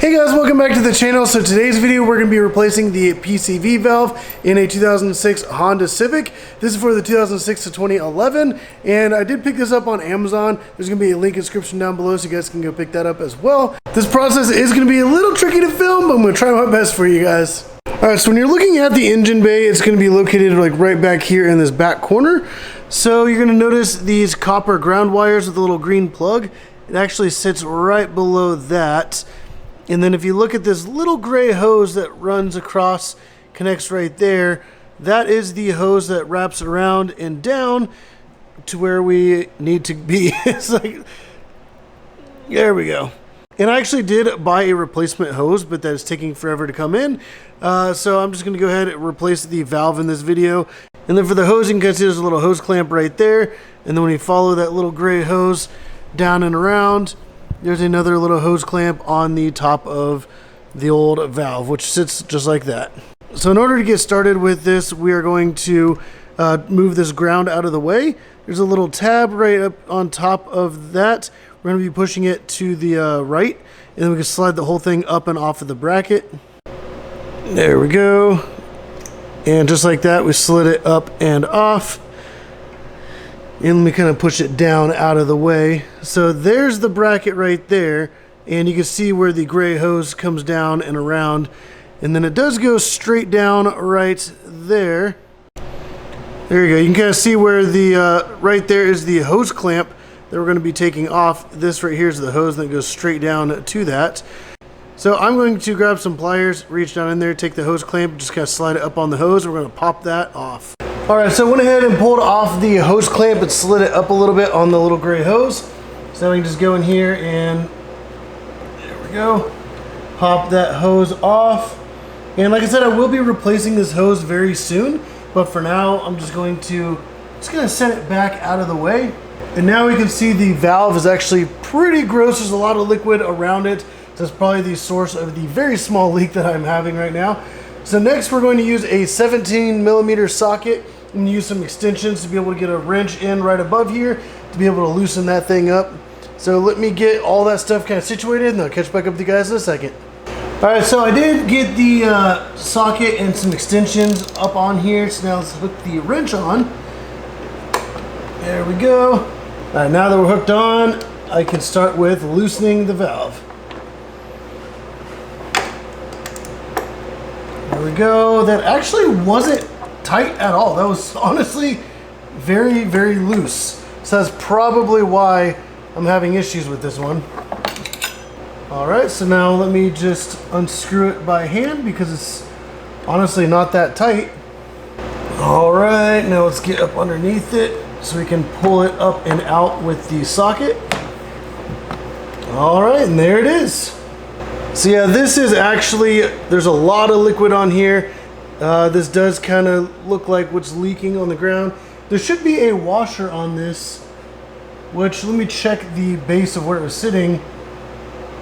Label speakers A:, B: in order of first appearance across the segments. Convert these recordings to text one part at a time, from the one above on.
A: Hey guys, welcome back to the channel. So today's video we're going to be replacing the PCV valve in a 2006 Honda Civic. This is for the 2006 to 2011 and I did pick this up on Amazon. There's going to be a link in the description down below so you guys can go pick that up as well. This process is going to be a little tricky to film, but I'm going to try my best for you guys. Alright, so when you're looking at the engine bay, it's going to be located like right back here in this back corner. So you're going to notice these copper ground wires with a little green plug. It actually sits right below that. And then if you look at this little gray hose that runs across, connects right there, that is the hose that wraps around and down to where we need to be. It's like, there we go. And I actually did buy a replacement hose, but that is taking forever to come in. So I'm just going to go ahead and replace the valve in this video. And then for the hose, you can see there's a little hose clamp right there. And then when you follow that little gray hose down and around, there's another little hose clamp on the top of the old valve, which sits just like that. So in order to get started with this, we are going to move this ground out of the way. There's a little tab right up on top of that. We're going to be pushing it to the right, and then we can slide the whole thing up and off of the bracket. There we go. And just like that, we slid it up and off. And let me kind of push it down out of the way. So there's the bracket right there. And you can see where the gray hose comes down and around. And then it does go straight down right there. There you go. You can kind of see where the, right there is the hose clamp that we're going to be taking off. This right here is the hose that goes straight down to that. So I'm going to grab some pliers, reach down in there, take the hose clamp, just kind of slide it up on the hose. And we're going to pop that off. Alright, so I went ahead and pulled off the hose clamp and slid it up a little bit on the little gray hose. So now we can just go in here and there we go. Pop that hose off. And like I said, I will be replacing this hose very soon. But for now, I'm just going to set it back out of the way. And now we can see the valve is actually pretty gross. There's a lot of liquid around it. So that's probably the source of the very small leak that I'm having right now. So next we're going to use a 17mm socket. I'm going to use some extensions to be able to get a wrench in right above here to be able to loosen that thing up. So let me get all that stuff kind of situated and I'll catch back up with you guys in a second. Alright, so I did get the socket and some extensions up on here. So now let's hook the wrench on. There we go. Alright, now that we're hooked on, I can start with loosening the valve. There we go. That actually wasn't tight at all. That was honestly very, very loose. So that's probably why I'm having issues with this one. Alright, so now let me just unscrew it by hand because it's honestly not that tight. Alright, now let's get up underneath it so we can pull it up and out with the socket. Alright, and there it is. So yeah, this is actually, there's a lot of liquid on here. This does kind of look like what's leaking on the ground. There should be a washer on this, which let me check the base of where it was sitting,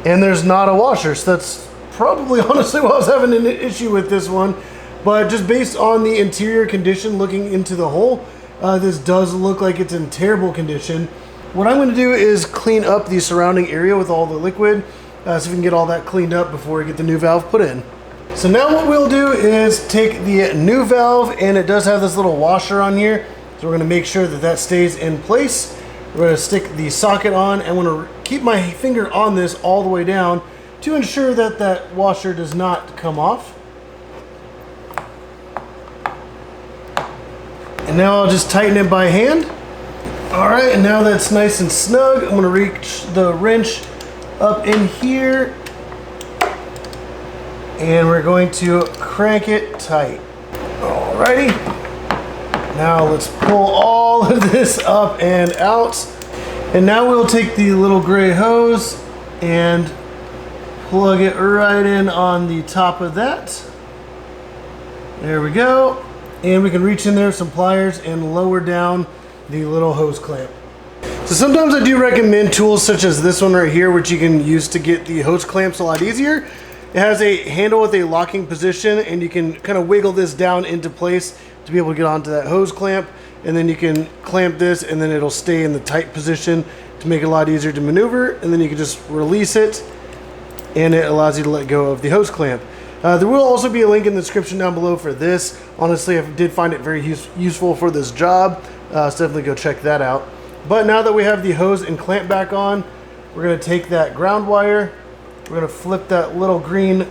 A: and there's not a washer. So that's probably honestly why I was having an issue with this one. But just based on the interior condition, looking into the hole, this does look like it's in terrible condition. What I'm going to do is clean up the surrounding area with all the liquid, so we can get all that cleaned up before we get the new valve put in. So now what we'll do is take the new valve, and it does have this little washer on here. So we're going to make sure that that stays in place. We're going to stick the socket on, and I'm going to keep my finger on this all the way down to ensure that that washer does not come off. And now I'll just tighten it by hand. Alright, and now that's nice and snug, I'm going to reach the wrench up in here. And we're going to crank it tight. Alrighty. Now let's pull all of this up and out. And now we'll take the little gray hose and plug it right in on the top of that. There we go. And we can reach in there with some pliers and lower down the little hose clamp. So sometimes I do recommend tools such as this one right here, which you can use to get the hose clamps a lot easier. It has a handle with a locking position, and you can kind of wiggle this down into place to be able to get onto that hose clamp. And then you can clamp this, and then it'll stay in the tight position to make it a lot easier to maneuver. And then you can just release it and it allows you to let go of the hose clamp. There will also be a link in the description down below for this. Honestly, I did find it very useful for this job, so definitely go check that out. But now that we have the hose and clamp back on, we're going to take that ground wire, we're going to flip that little green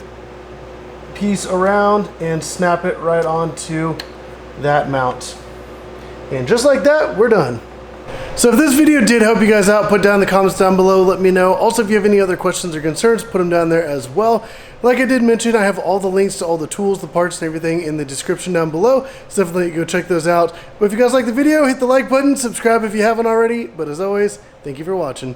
A: piece around and snap it right onto that mount. And just like that, we're done. So if this video did help you guys out, put down in the comments down below, let me know. Also, if you have any other questions or concerns, put them down there as well. Like I did mention, I have all the links to all the tools, the parts, and everything in the description down below, so definitely go check those out. But if you guys like the video, hit the like button, subscribe if you haven't already. But as always, thank you for watching.